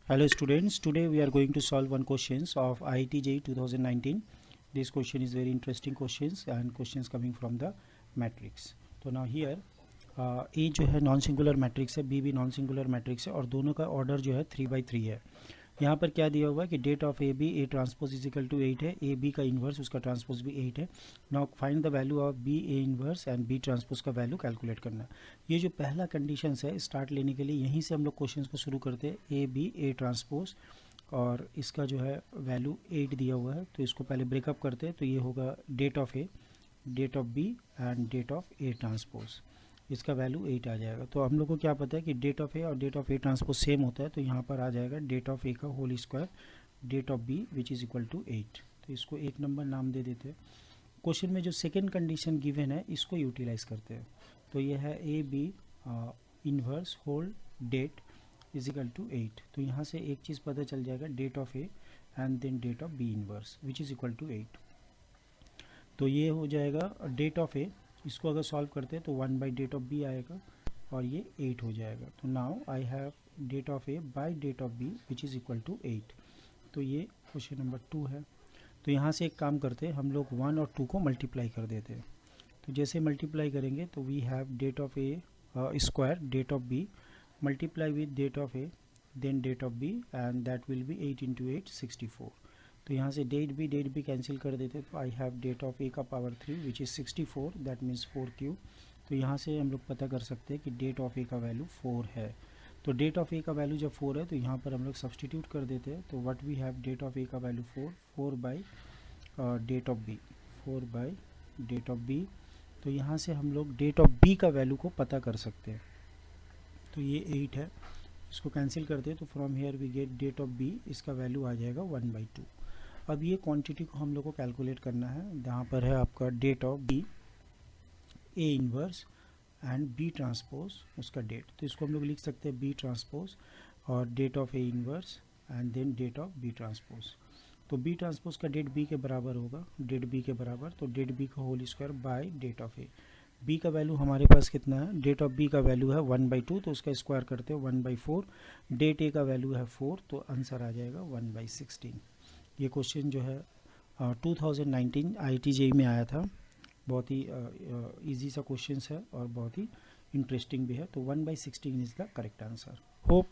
Hello students, today we are going to solve one questions of IIT JEE 2019. This question is very interesting questions and questions coming from the matrix. तो now here A जो है non singular matrix है, B भी non singular matrix है और दोनों का order जो है 3/3 है. यहाँ पर क्या दिया हुआ है कि det of A B A transpose is equal to 8 है, ए बी का इन्वर्स उसका ट्रांसपोज भी 8 है. Now find the value of B A inverse and B transpose का वैल्यू कैलकुलेट करना है. ये जो पहला कंडीशन है स्टार्ट लेने के लिए यहीं से हम लोग क्वेश्चन को शुरू करते हैं. ए बी ए ट्रांसपोज और इसका जो है वैल्यू 8 दिया हुआ है, तो इसको पहले ब्रेकअप करते हैं. तो ये होगा det of A, det of B and det of A transpose. इसका वैल्यू 8 आ जाएगा. तो हम लोग को क्या पता है कि डेट ऑफ ए और det of A transpose same होता है, तो यहाँ पर आ जाएगा डेट ऑफ ए का whole square det of B which is equal to 8. तो इसको 1 नंबर नाम दे देते हैं. क्वेश्चन में जो सेकेंड कंडीशन गिवन है इसको यूटिलाइज करते हैं. तो ये है A B inverse whole det is equal to 8. तो यहाँ से एक चीज़ पता चल जाएगा, det of A and then det of B inverse which is equal to 8. तो ये हो जाएगा डेट ऑफ ए. इसको अगर सॉल्व करते हैं तो 1 बाई डेट ऑफ बी आएगा और ये 8 हो जाएगा. तो now I have det of A by det of B which is equal to 8. तो ये क्वेश्चन नंबर 2 है. तो यहाँ से एक काम करते हैं, हम लोग 1 और 2 को मल्टीप्लाई कर देते हैं. तो जैसे मल्टीप्लाई करेंगे तो we have det of A square det of B multiply with det of A then det of B and that will be 8 into 8 64. तो यहाँ से डेट बी कैंसिल कर देते. तो आई हैव डेट ऑफ ए का power 3 which is 64 that means 4 cube. तो यहाँ से हम लोग पता कर सकते हैं कि डेट ऑफ ए का वैल्यू 4 है. तो डेट ऑफ ए का वैल्यू जब 4 है तो यहाँ पर हम लोग सब्सटीट्यूट कर देते हैं. तो what we have det of A का value 4 by det of B 4 by det of B. तो यहाँ से हम लोग डेट ऑफ बी का वैल्यू को पता कर सकते हैं. तो ये 8 है, इसको कैंसिल करते हैं. तो from here we get det of B, इसका वैल्यू आ जाएगा 1/2. अब ये क्वांटिटी को हम लोग को कैलकुलेट करना है. जहाँ पर है आपका det of B A inverse and B transpose उसका डेट. तो इसको हम लोग लिख सकते हैं बी ट्रांसपोज और det of A inverse and then det of B transpose. तो बी ट्रांसपोज का डेट बी के बराबर होगा, डेट बी के बराबर. तो डेट बी का whole square by det of A. B का वैल्यू हमारे पास कितना है, डेट ऑफ बी का वैल्यू है 1/2, तो उसका स्क्वायर करते हैं 1/4. डेट ए का वैल्यू है 4, तो आंसर आ जाएगा 1/16. ये क्वेश्चन जो है 2019 IIT JEE में आया था. बहुत ही इजी सा क्वेश्चन है और बहुत ही इंटरेस्टिंग भी है. तो 1/16 is the correct answer. Hope